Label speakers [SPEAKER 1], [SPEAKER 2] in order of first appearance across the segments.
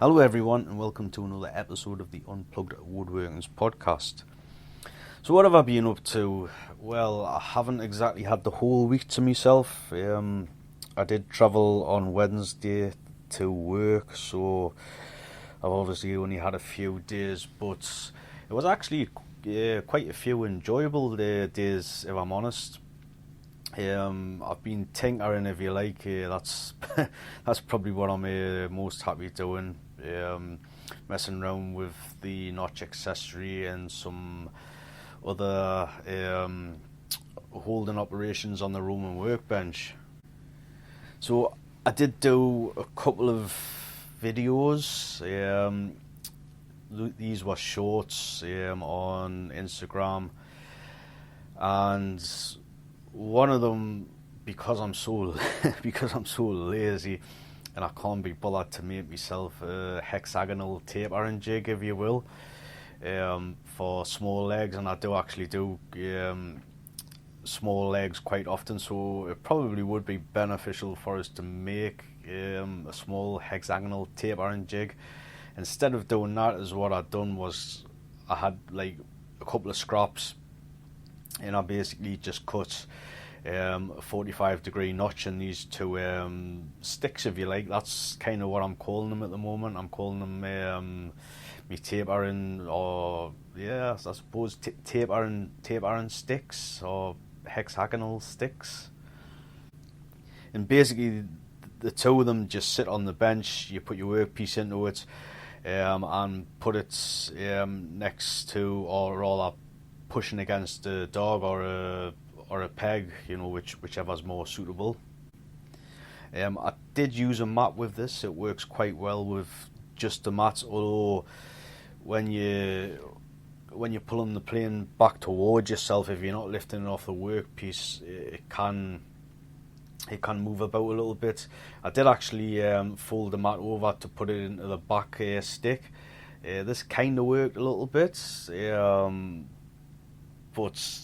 [SPEAKER 1] Hello everyone and welcome to another episode of the Unplugged Woodworkings podcast. So what have I been up to? Well, I haven't exactly had the whole week to myself. I did travel on Wednesday to work, so I've obviously only had a few days, but it was actually quite a few enjoyable days, if I'm honest. I've been tinkering, if you like. That's that's probably what I'm most happy doing. Messing around with the notch accessory and some other holding operations on the Roman workbench. So I did do a couple of videos. These were shorts on Instagram, and one of them, because I'm so lazy and I can't be bothered to make myself a hexagonal tapering jig, if you will, for small legs, and I do actually do small legs quite often, so it probably would be beneficial for us to make a small hexagonal tapering jig. Instead of doing that, is what I'd done was I had like a couple of scraps, and I basically just cut a 45-degree notch in these two sticks, if you like. That's kind of what I'm calling them at the moment. I'm calling them me tapering, or I suppose tapering sticks, or hexagonal sticks. And basically the two of them just sit on the bench. You put your workpiece into it and put it next to, or rather pushing against a dog or a peg, whichever's more suitable. I did use a mat with this. It works quite well with just the mat, although when you're pulling the plane back towards yourself, if you're not lifting it off the workpiece, it can move about a little bit. I did actually fold the mat over to put it into the back stick. This kind of worked a little bit, but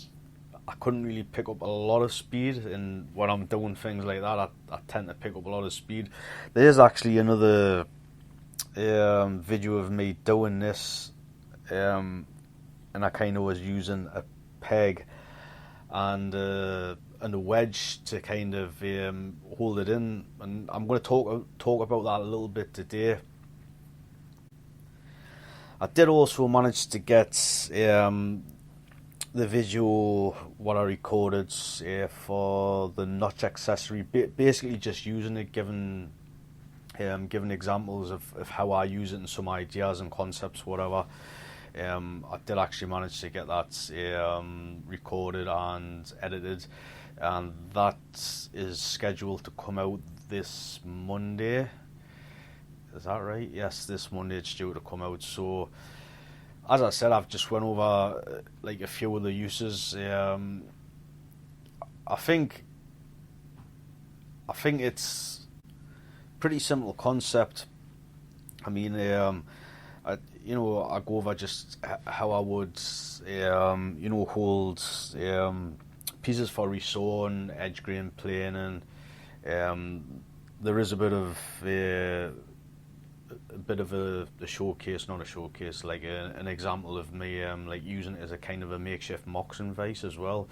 [SPEAKER 1] I couldn't really pick up a lot of speed, and when I'm doing things like that, I tend to pick up a lot of speed. There's actually another video of me doing this, and I kind of was using a peg and a wedge to kind of hold it in, and I'm going to talk about that a little bit today. I did also manage to get the video what I recorded for the notch accessory, basically just using it, giving examples of how I use it and some ideas and concepts, whatever. I did actually manage to get that recorded and edited, and that is scheduled to come out this Monday. Is that right? Yes, this Monday it's due to come out. So as I said, I've just went over like a few of the uses. I think it's pretty simple concept. I mean, I go over just how I would, hold pieces for resawing, edge grain planing. There is a bit of a showcase, not a showcase, like an example of me like using it as a kind of a makeshift moccasin vise as well.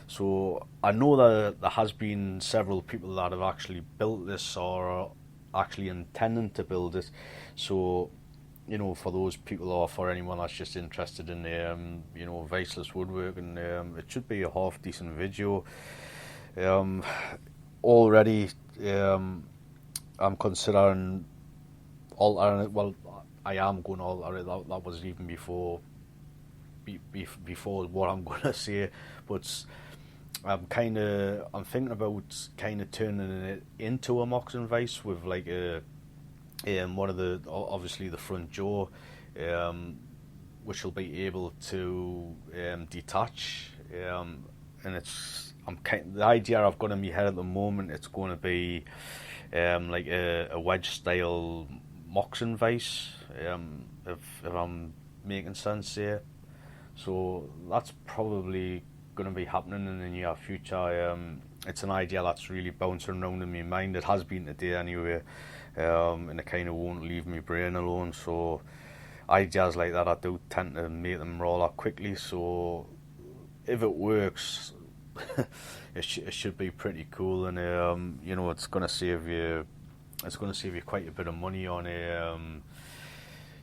[SPEAKER 1] So I know that there has been several people that have actually built this or are actually intending to build it. So for those people or for anyone that's just interested in viseless woodworking, it should be a half decent video. Already I'm considering altering it. Well, I am going to alter it. That was even before what I'm going to say, but I'm thinking about kind of turning it into a moccasin vise with like one of the, obviously the front jaw, which will be able to detach, and the idea I've got in my head at the moment, it's going to be like a wedge style moccasin vise, if I'm making sense here. So that's probably going to be happening in the near future. It's an idea that's really bouncing around in my mind. It has been today anyway. and it kind of won't leave my brain alone. So ideas like that, I do tend to make them roll out quickly. So if it works, it should be pretty cool, and it's gonna save you. It's going to save you quite a bit of money on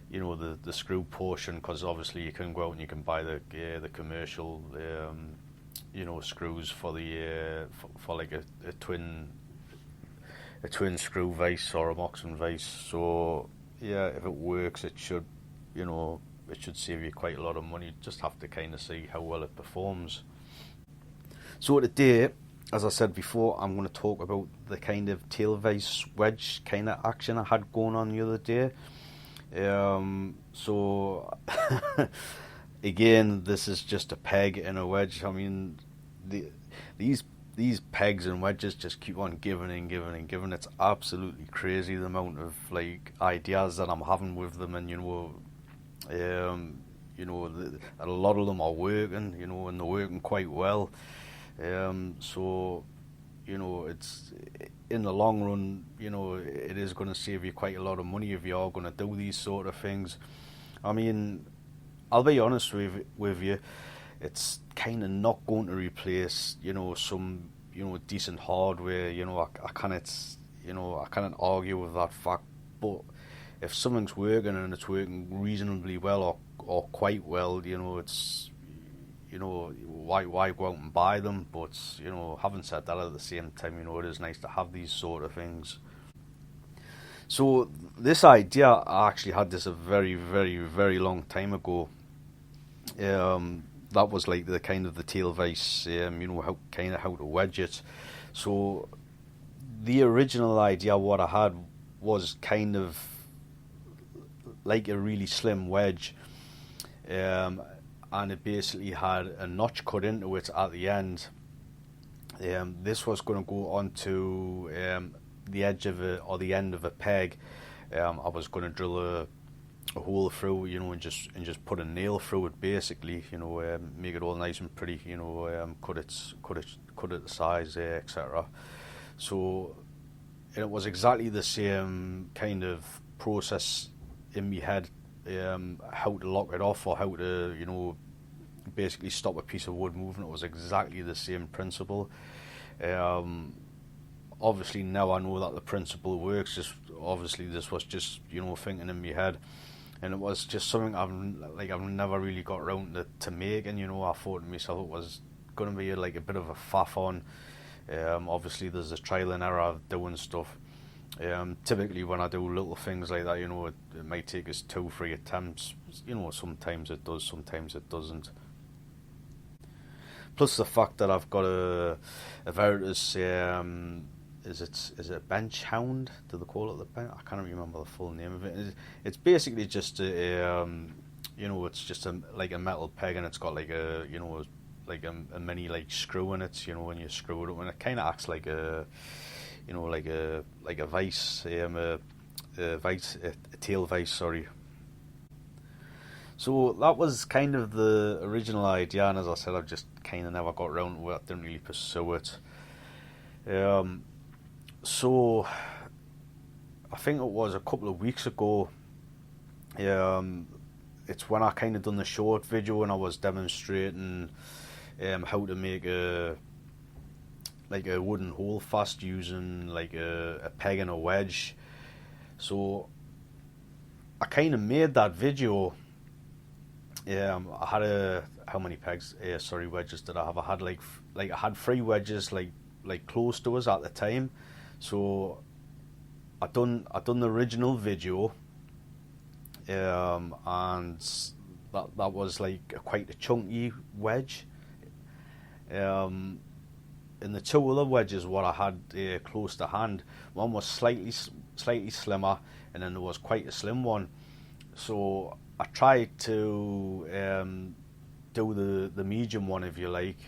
[SPEAKER 1] the screw portion, because obviously you can go out and you can buy the commercial screws for the for like a twin screw vise or a Moxon vise. So yeah, if it works, it should save you quite a lot of money. You just have to kind of see how well it performs. So today, as I said before, I'm going to talk about the kind of tail vise wedge kind of action I had going on the other day. So again, this is just a peg and a wedge. I mean, these pegs and wedges just keep on giving and giving and giving. It's absolutely crazy the amount of like ideas that I'm having with them, and a lot of them are working, and they're working quite well. So it's in the long run, it is going to save you quite a lot of money if you are going to do these sort of things. I mean, I'll be honest with you, it's kind of not going to replace, some, decent hardware. I can't argue with that fact. But if something's working and it's working reasonably well or quite well, it's, why go out and buy them? But having said that, at the same time, it is nice to have these sort of things. So this idea, I actually had this a very, very, very long time ago. That was like the kind of the tail vise, how to wedge it. So the original idea what I had was kind of like a really slim wedge. And it basically had a notch cut into it at the end. This was going to go onto the edge of the end of a peg. I was going to drill a hole through, and just put a nail through it, basically, make it all nice and pretty, cut it the size, etc. So it was exactly the same kind of process in my head. How to lock it off, or how to basically stop a piece of wood moving. It was exactly the same principle. Obviously now I know that the principle works. Just obviously this was just thinking in my head, and it was just something I've never really got around to making. I thought to myself it was going to be like a bit of a faff on. Obviously there's a trial and error of doing stuff. Typically when I do little things like that, it might take us 2-3 attempts. Sometimes it does, sometimes it doesn't. Plus the fact that I've got a Veritas, is it bench hound? Do they call it the bench? I can't remember the full name of it. It's basically just it's just like a metal peg, and it's got like a mini like screw in it. When you screw it up, and it kind of acts like a like a vise, a tail vise, sorry. So that was kind of the original idea, and as I said, I've just kind of never got around to it. I didn't really pursue it. So I think it was a couple of weeks ago. It's when I kind of done the short video, and I was demonstrating how to make a wooden hole fast using like a peg and a wedge. So I kind of made that video. I had how many pegs? Wedges did I have? I had I had 3 wedges like close to us at the time. So I done the original video, and that was like quite a chunky wedge. And the 2 other wedges what I had close to hand, one was slightly slimmer, and then there was quite a slim one. So I tried to do the medium one, if you like.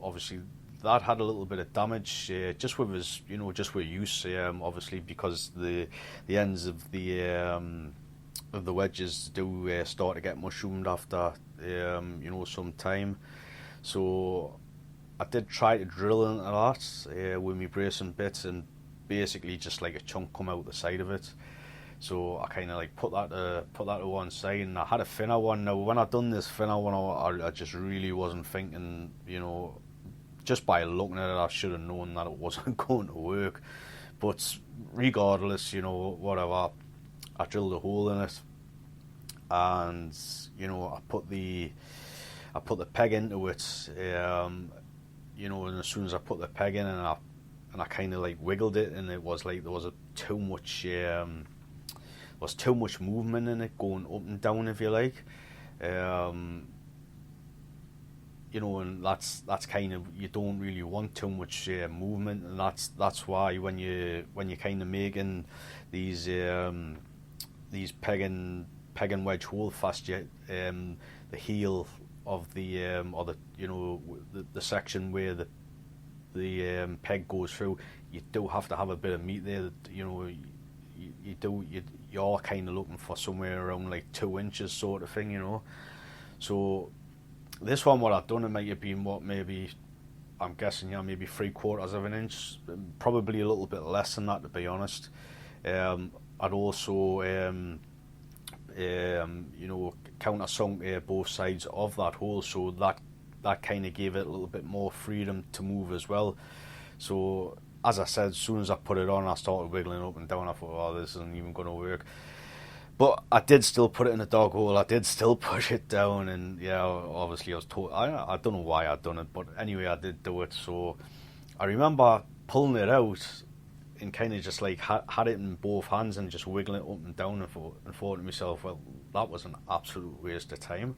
[SPEAKER 1] Obviously that had a little bit of damage, just with his, just with use. Obviously because the ends of the wedges do start to get mushroomed after some time. So I did try to drill into that with my bracing bits, and basically just like a chunk come out the side of it. So I kind of like put that to one side, and I had a thinner one. Now when I done this thinner one, I just really wasn't thinking, just by looking at it, I should have known that it wasn't going to work. But regardless, whatever, I drilled a hole in it, and I put the peg into it, and as soon as I put the peg in, and I kind of like wiggled it, and it was like there was too much movement in it, going up and down, if you like. And that's kind of, you don't really want too much movement, and that's why when you're kind of making these peg and wedge hold fast, the heel of the the section where the peg goes through, you do have to have a bit of meat there. You're kind of looking for somewhere around like 2 inches sort of thing, So this one, what I've done, it might have been maybe, I'm guessing, maybe 3/4 of an inch, probably a little bit less than that, to be honest. I'd also countersunk both sides of that hole, so that kind of gave it a little bit more freedom to move as well. So as I said, as soon as I put it on, I started wiggling up and down. I thought, oh, this isn't even going to work. But I did still put it in the dog hole. I did still push it down, and obviously I was told, I don't know why I'd done it, but anyway, I did do it. So I remember pulling it out and kind of just like had it in both hands and just wiggling it up and down, and thought to myself, well, that was an absolute waste of time.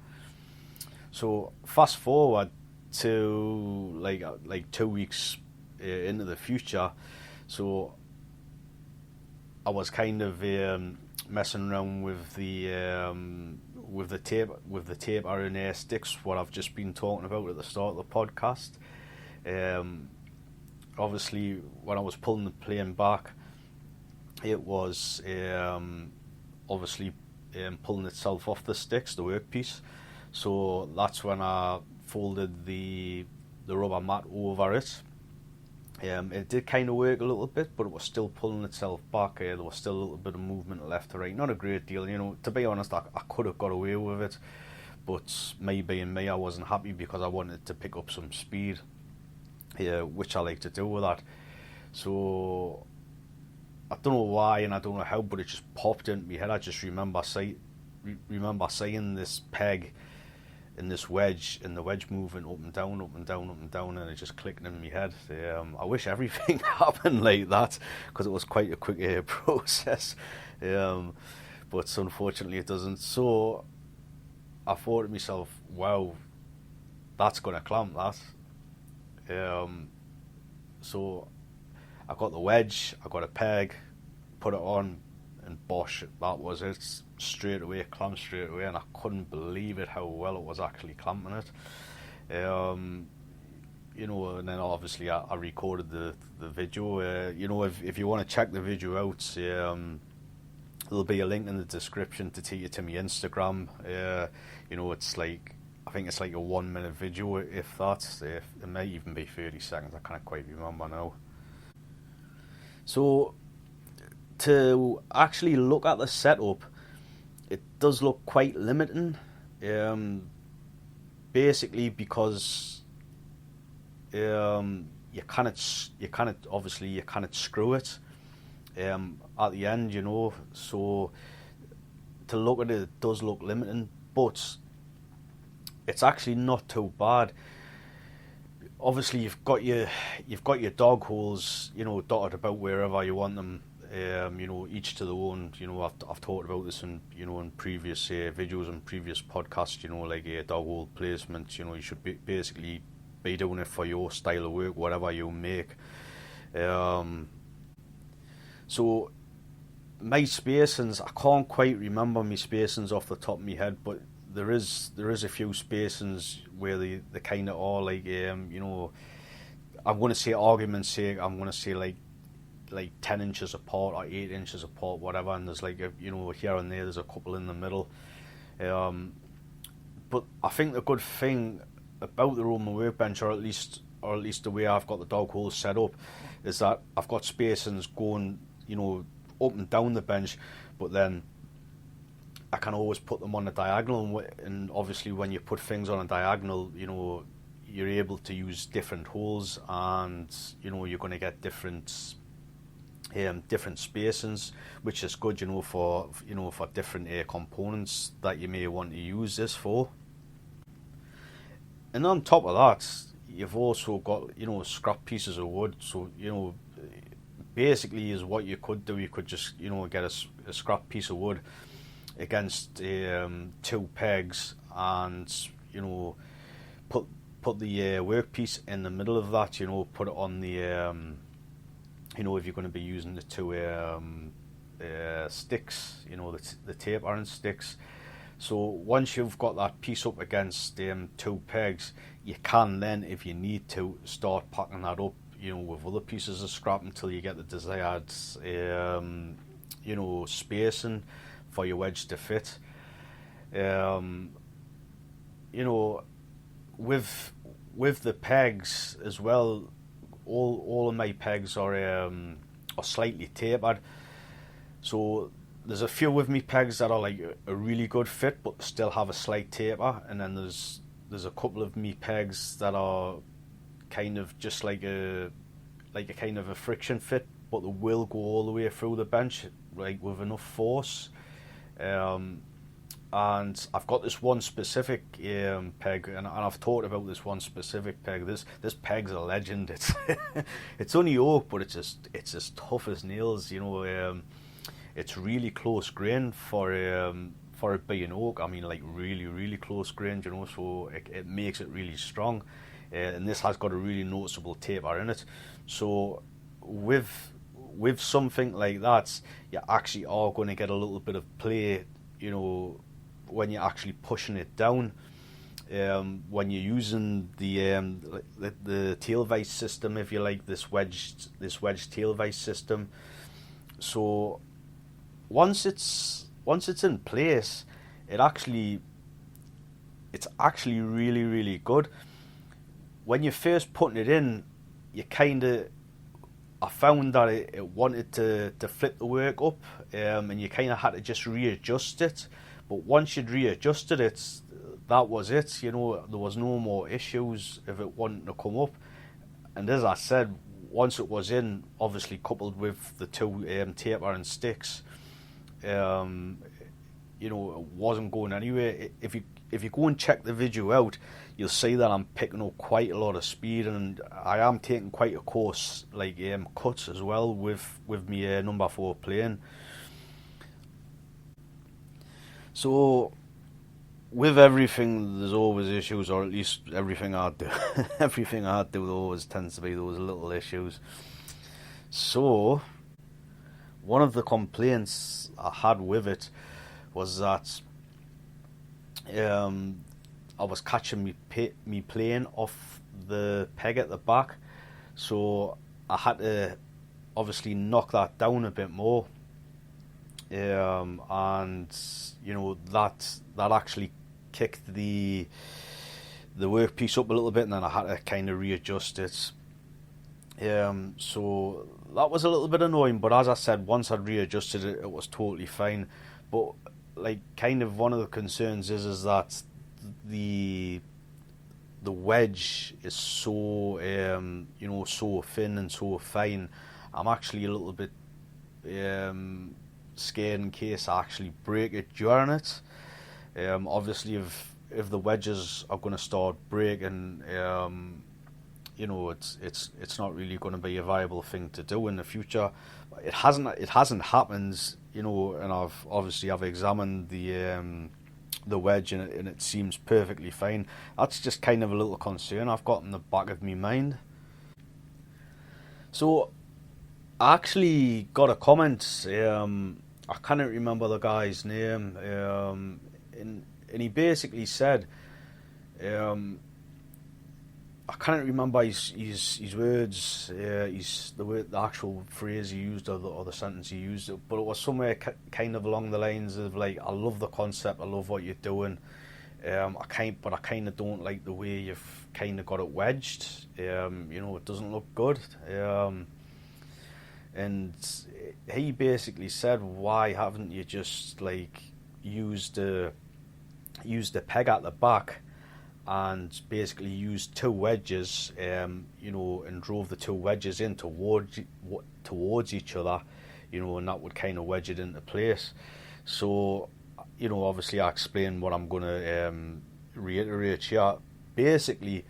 [SPEAKER 1] So fast forward to like 2 weeks into the future, so I was kind of messing around with the tape iron sticks, what I've just been talking about at the start of the podcast. Obviously, when I was pulling the plane back, it was obviously pulling itself off the sticks, the workpiece. So that's when I folded the rubber mat over it. It did kind of work a little bit, but it was still pulling itself back. There was still a little bit of movement left to right. Not a great deal, To be honest, I could have got away with it, but me being me, I wasn't happy because I wanted to pick up some speed, which I like to do with that. So I don't know why and I don't know how, but it just popped into my head. I just remember seeing this peg and this wedge, and the wedge moving up and down, up and down, up and down, and it just clicked in my head. I wish everything happened like that, because it was quite a quick process, but unfortunately it doesn't. So I thought to myself, wow, that's going to clamp that. So I got the wedge, I got a peg, put it on, and bosh, that was it. Straight away, clamped straight away, and I couldn't believe it how well it was actually clamping it. And then obviously I recorded the video. If you want to check the video out, there'll be a link in the description to take you to my Instagram. It's like, I think it's like a 1 minute video, if that. It may even be 30 seconds, I can't quite remember now. So to actually look at the setup, it does look quite limiting, basically because you cannot screw it at the end, so to look at it, it does look limiting, but it's actually not too bad. Obviously you've got your dog holes, dotted about wherever you want them. Each to their own. I've talked about this in previous videos and previous podcasts. Like a dog hole placement. You should basically be doing it for your style of work, whatever you make. So my spacings, I can't quite remember my spacings off the top of my head, but there is a few spacings where they kind of are like I'm going to say, argument's sake, I'm going to say like 10 inches apart or 8 inches apart, whatever, and there's like here and there, there's a couple in the middle. But I think the good thing about the Roman workbench, or at least or at least the way I've got the dog hole set up, is that I've got spacings going, up and down the bench, but then I can always put them on a diagonal, and obviously when you put things on a diagonal, you're able to use different holes, and you're going to get different spacings, which is good, for different components that you may want to use this for. And on top of that, you've also got scrap pieces of wood. So basically, is what you could do. You could just get a scrap piece of wood against 2 pegs, and put the workpiece in the middle of that. Put it on the if you're going to be using the 2 sticks, the tape iron sticks. So once you've got that piece up against 2 pegs, you can then, if you need to, start packing that up, with other pieces of scrap until you get the desired, spacing for your wedge to fit. With the pegs as well, all of my pegs are slightly tapered. So there's a few with me pegs that are like a really good fit but still have a slight taper, and then there's a couple of me pegs that are kind of just like a kind of a friction fit, but they will go all the way through the bench like with enough force. And I've got this one specific peg, and I've talked about this one specific peg. This peg's a legend. It's only oak, but it's as tough as nails. It's really close grained for it being oak. I mean, like really, really close grained, so it makes it really strong. And this has got a really noticeable taper in it. So with something like that, you actually are going to get a little bit of play, when you're actually pushing it down. When you're using the tail vise system, if you like, this wedge tail vise system. So once it's in place, it's actually really, really good. When you're first putting it in, I found that it wanted to flip the work up, and you kind of had to just readjust it. But once you'd readjusted it, that was it. There was no more issues if it wanted to come up. And as I said, once it was in, obviously coupled with the 2 tape iron sticks, it wasn't going anywhere. If you go and check the video out, you'll see that I'm picking up quite a lot of speed, and I am taking quite a course cuts as well with me number 4 plane. So with everything, there's always issues, or at least everything I do. Everything I do always tends to be those little issues. So one of the complaints I had with it was that I was catching me plane off the peg at the back, so I had to obviously knock that down a bit more, and that actually kicked the workpiece up a little bit, and then I had to kind of readjust it. So that was a little bit annoying, but as I said, once I'd readjusted it, it was totally fine. But kind of one of the concerns is that the wedge is so so thin and so fine. I'm actually a little bit scared in case I actually break it during it. Obviously, if the wedges are going to start breaking, it's not really going to be a viable thing to do in the future. It hasn't happened, and I've examined the wedge, and it seems perfectly fine. That's just kind of a little concern I've got in the back of my mind. So I actually got a comment. I can't remember the guy's name, and he basically said, I can't remember his words, the actual phrase he used, or the sentence he used, but it was somewhere kind of along the lines of like, I love the concept, I love what you're doing, I kind of don't like the way you've kind of got it wedged. It doesn't look good. And he basically said, why haven't you just like used the peg at the back and basically used two wedges, and drove the two wedges in towards each other, and that would kind of wedge it into place. So, obviously I explained what I'm going to reiterate here. Basically,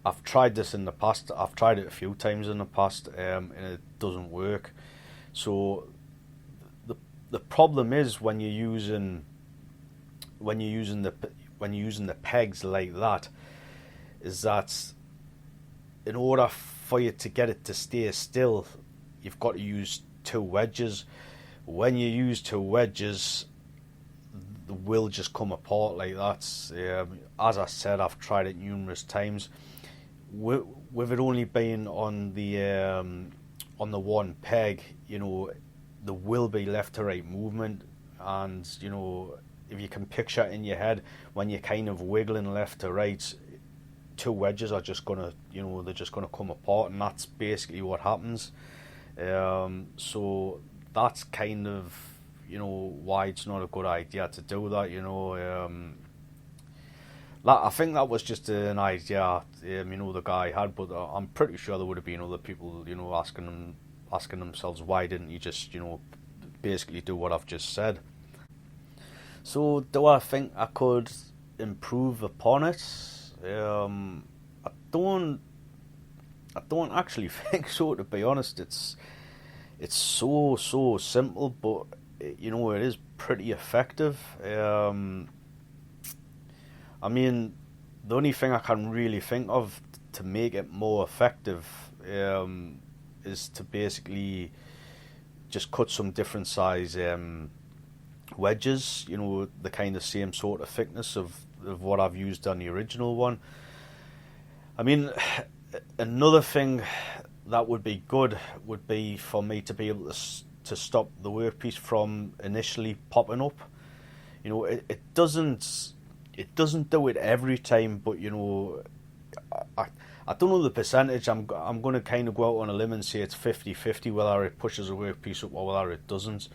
[SPEAKER 1] I've tried this in the past. I've tried it a few times in the past, and it doesn't work. So the problem is when you're using the pegs like that, is that in order for you to get it to stay still, you've got to use two wedges. When you use two wedges, the will just come apart like that. As I said, I've tried it numerous times. With it only being on the one peg, there will be left to right movement, and if you can picture it in your head, when you're kind of wiggling left to right, two wedges are just gonna, they're just gonna come apart, and that's basically what happens. So that's kind of, why it's not a good idea to do that. I think that was just an idea, the guy had, but I'm pretty sure there would have been other people, asking themselves, why didn't you just, basically do what I've just said. So do I think I could improve upon it? I don't actually think so, to be honest. It's so simple, but it is pretty effective. I mean, the only thing I can really think of to make it more effective is to basically just cut some different size wedges, the kind of same sort of thickness of what I've used on the original one. I mean, another thing that would be good would be for me to be able to stop the workpiece from initially popping up. It doesn't do it every time, but I don't know the percentage. I'm going to kind of go out on a limb and say it's 50-50 whether it pushes the workpiece up or whether it doesn't.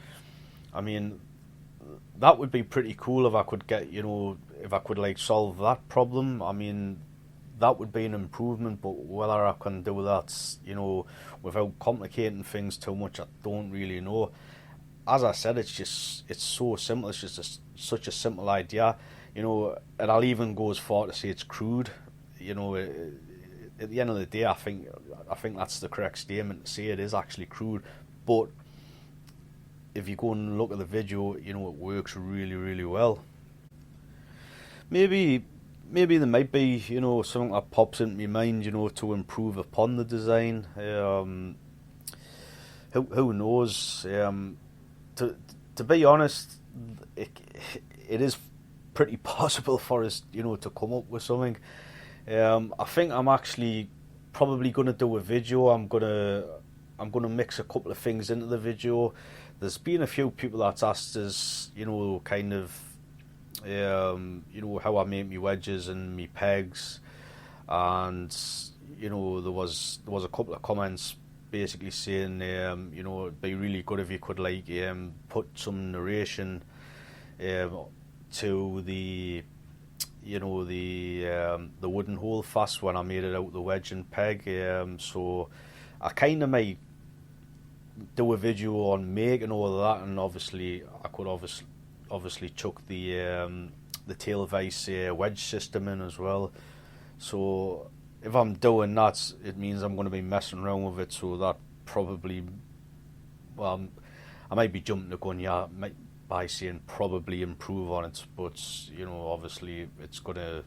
[SPEAKER 1] I mean, that would be pretty cool if I could get, if I could like solve that problem. I mean, that would be an improvement, but whether I can do that, without complicating things too much, I don't really know. As I said, it's so simple. It's just such a simple idea, and I'll even go as far to say it's crude. At the end of the day, I think that's the correct statement to say it is actually crude. But if you go and look at the video, it works really, really well. Maybe there might be, something that pops into my mind, to improve upon the design. Who knows? To be honest, it is pretty possible for us, to come up with something. I think I'm actually probably going to do a video. I'm gonna mix a couple of things into the video. There's been a few people that's asked us, kind of, how I make me wedges and me pegs, and there was a couple of comments basically saying, it'd be really good if you could put some narration to the wooden hole fast when I made it out the wedge and peg. So I kind of might do a video on making all of that, and obviously I could obviously chuck the tail vise wedge system in as well. So if I'm doing that, it means I'm going to be messing around with it. So that probably, well, I might be jumping the gun, by saying probably improve on it, but obviously it's gonna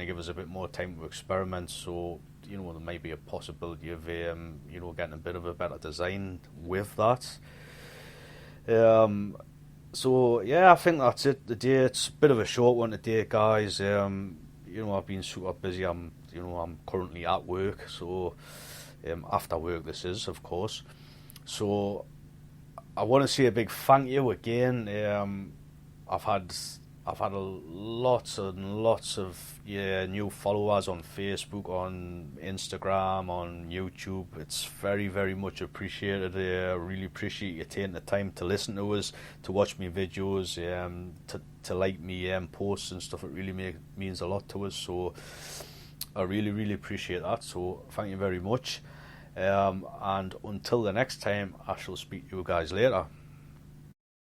[SPEAKER 1] give us a bit more time to experiment. So there might be a possibility of getting a bit of a better design with that. So yeah, I think that's it today. It's a bit of a short one today, guys. I've been super busy. I'm currently at work, so after work this is, of course. So I want to say a big thank you again. I've had I've had lots and lots of new followers on Facebook, on Instagram, on YouTube. It's very, very much appreciated. I really appreciate you taking the time to listen to us, to watch me videos, to like me posts and stuff. It really means a lot to us. So I really, really appreciate that. So thank you very much. And until the next time, I shall speak to you guys later.